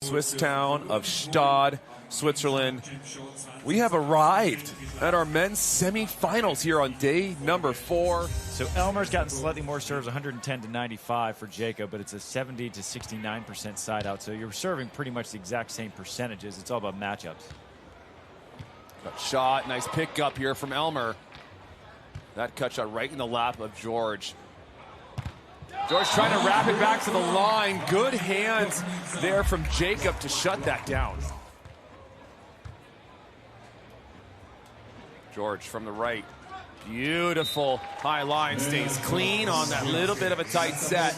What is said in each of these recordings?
Swiss town of Gstaad, Switzerland. We have arrived at our men's semifinals here on day number 4. So Elmer's gotten slightly more serves, 110 to 95 for Jacob, but it's a 70 to 69% side out. So you're serving pretty much the exact same percentages. It's all about matchups. Cut shot, nice pickup here from Elmer. That cut shot right in the lap of George. George trying to wrap it back to the line. Good hands there from Jacob to shut that down. George from the right. Beautiful high line, stays clean on that little bit of a tight set.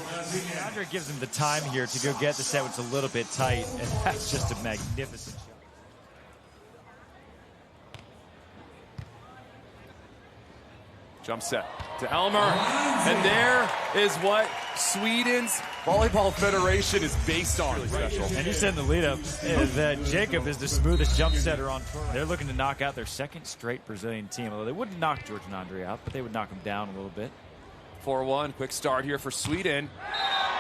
Andre gives him the time here to go get the set, which is a little bit tight, and that's just a magnificent shot. Jump set to Elmer, and there is what Sweden's Volleyball Federation is based on. Really special. And you said in the lead-up that Jacob is the smoothest jump setter on tour. They're looking to knock out their second straight Brazilian team, although they wouldn't knock George and Andre out, but they would knock them down a little bit. 4-1, quick start here for Sweden.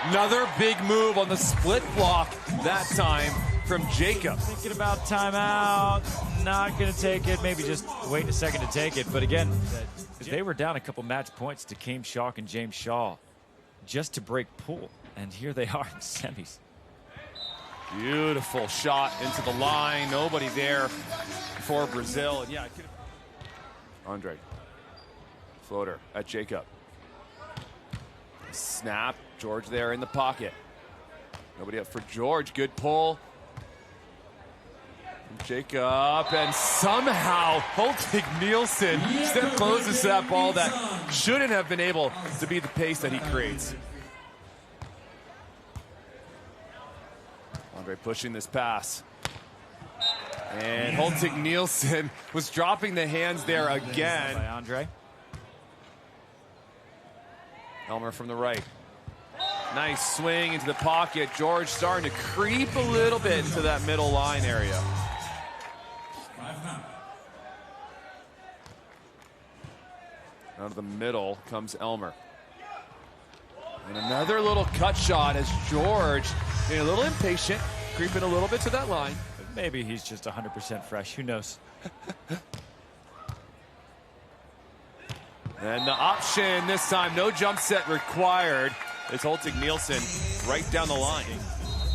Another big move on the split block, that time from Jacob. Thinking about timeout, not going to take it, maybe just wait a second to take it. But again, they were down a couple match points to Kame Schock and James Shaw just to break pool. And here they are in semis. Beautiful shot into the line. Nobody there for Brazil. And yeah, Andre. Floater at Jacob. Snap. George there in the pocket. Nobody up for George. Good pull. Jacob, and somehow Hölting Nilsson step closes to that ball that shouldn't have been able to be the pace that he creates. Andre pushing this pass. And Hölting Nilsson was dropping the hands there again. By Andre. Elmer from the right. Nice swing into the pocket. George starting to creep a little bit into that middle line area. Out of the middle comes Elmer. And another little cut shot as George, a little impatient, creeping a little bit to that line. But maybe he's just 100% fresh. Who knows? And the option this time, no jump set required. It's Hölting Nilsson right down the line.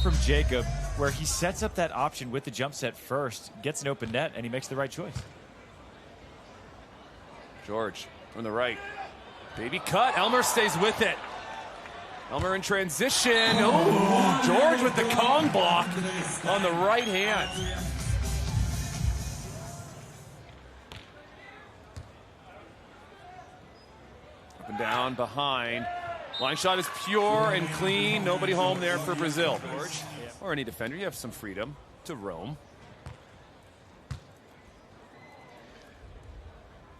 From Jacob, where he sets up that option with the jump set first, gets an open net, and he makes the right choice. George from the right. Baby cut. Elmer stays with it. Elmer in transition. Oh, George with the Kong block on the right hand. Up and down behind. Line shot is pure and clean. Nobody home there for Brazil. George, or any defender, you have some freedom to roam.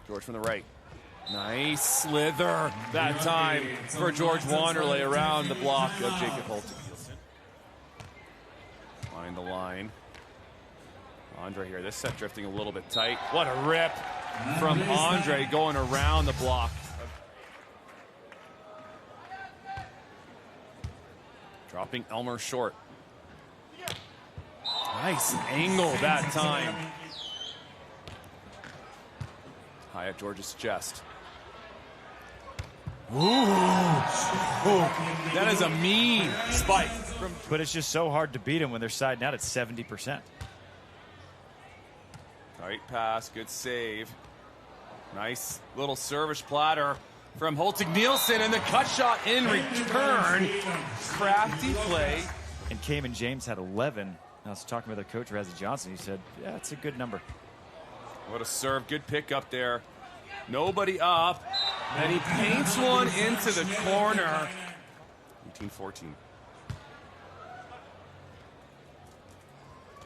George from the right. Nice slither that time for George Wanderley around the block of Jacob Hölting Nilsson. Find the line. Andre here, this set drifting a little bit tight. What a rip from Andre going around the block. Dropping Elmer short. Nice angle that time. High at George's chest. Ooh. Ooh. That is a mean spike. But it's just so hard to beat him when they're siding out at 70%. Tight pass, good save. Nice little service platter from Hölting Nilsson, and the cut shot in return. Crafty play. And Kame and James had 11. I was talking with their coach, Razzie Johnson. He said, yeah, it's a good number. What a serve. Good pick up there. Nobody up. And he paints one into the corner. 18-14.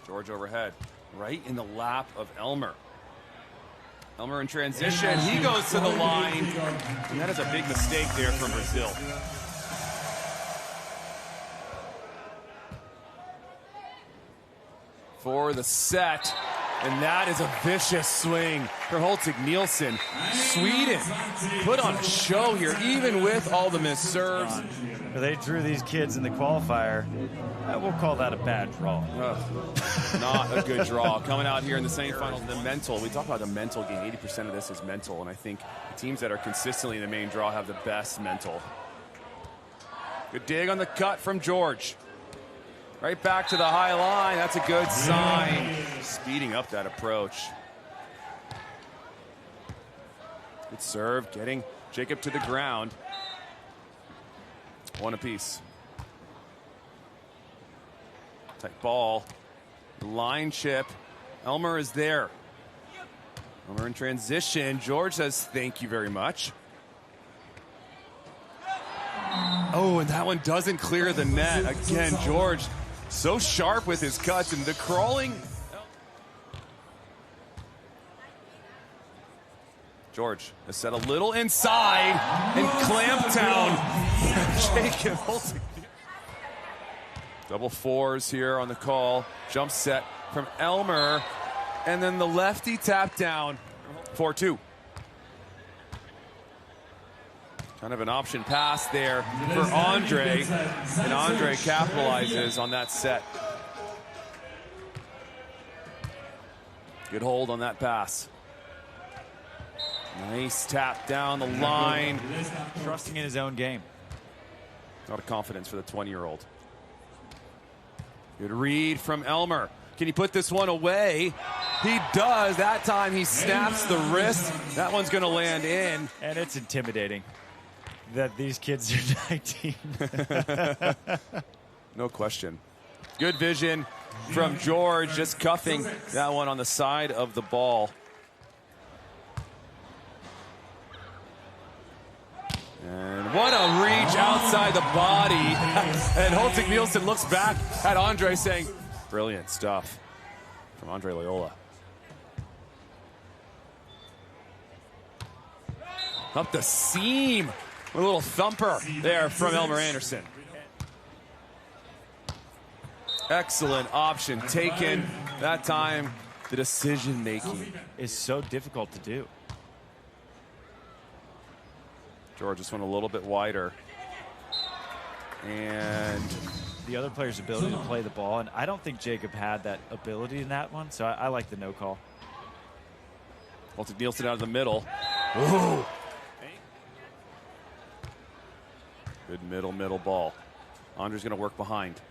George overhead. Right in the lap of Elmer. Elmer in transition. He goes to the line. And that is a big mistake there from Brazil. For the set. And that is a vicious swing for Hölting Nilsson. Sweden put on a show here, even with all the missed serves. They drew these kids in the qualifier. We'll call that a bad draw. Not a good draw. Coming out here in the semifinals, the mental. We talk about the mental game. 80% of this is mental, and I think the teams that are consistently in the main draw have the best mental. Good dig on the cut from George. Right back to the high line. That's a good sign. Speeding up that approach. Good serve, getting Jacob to the ground. One apiece. Tight ball. Line chip. Elmer is there. Elmer in transition. George says thank you very much. Oh, and that one doesn't clear the net. Again, George so sharp with his cuts and the crawling. George has set a little inside and clamped down Jacob Hölting. Double fours here on the call. Jump set from Elmer. And then the lefty tap down. 4-2. Kind of an option pass there for Andre. And Andre capitalizes on that set. Good hold on that pass. Nice tap down the line. Trusting in his own game. A lot of confidence for the 20-year-old. Good read from Elmer. Can he put this one away? He does. That time he snaps the wrist. That one's going to land in. And it's intimidating that these kids are 19. No question. Good vision from George, just cuffing that one on the side of the ball. And what a reach outside the body. And Hölting Nilsson looks back at Andre saying, brilliant stuff from Andre Loyola. Up the seam. A little thumper there from Elmer Andersson. Excellent option taken. That time, the decision making is so difficult to do. George just went a little bit wider. And the other player's ability to play the ball, and I don't think Jacob had that ability in that one, so I like the no call. Hölting Nilsson out of the middle. Ooh. Good middle ball. Andre's going to work behind.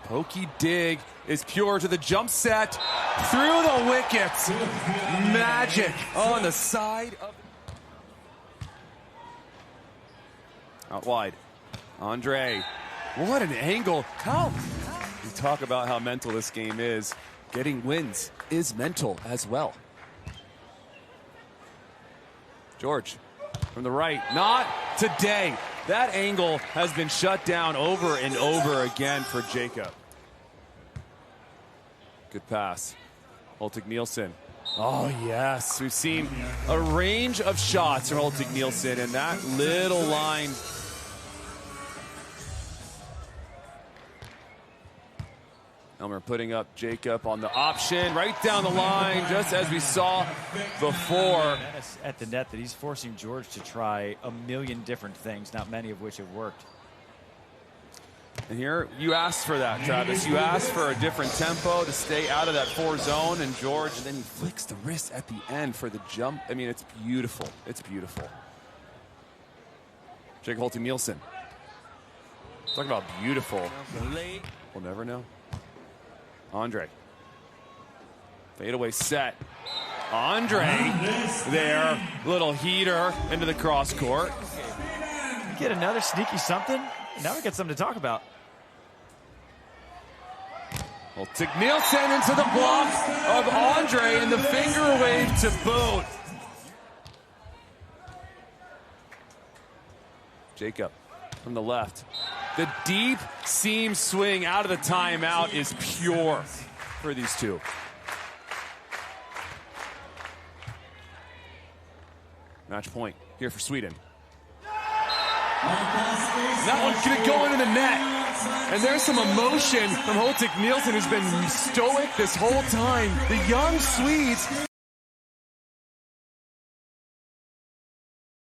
Pokey dig is pure to the jump set. Through the wickets. Magic on the side of... Out wide. Andre. What an angle. How? We talk about how mental this game is. Getting wins is mental as well. George from the right. Not today. That angle has been shut down over and over again for Jacob. Good pass. Hölting Nilsson. Oh, yes. We've seen a range of shots from Hölting Nilsson, and that little line. Elmer putting up Jacob on the option, right down the line, just as we saw before. At the net that he's forcing George to try a million different things, not many of which have worked. And here, you asked for that, Travis. You asked for a different tempo to stay out of that 4 zone, and George, and then he flicks the wrist at the end for the jump. I mean, it's beautiful. It's beautiful. Jacob Hölting Nilsson. Talk about beautiful. We'll never know. Andre. Fadeaway set. Andre there. Little heater into the cross court. Get another sneaky something. Now we got something to talk about. Hölting Nilsson into the block of Andre and the finger wave to boot. Jacob from the left. The deep seam swing out of the timeout is pure for these two. Match point here for Sweden. That one's going to go into the net. And there's some emotion from Hölting Nilsson, who's been stoic this whole time. The young Swedes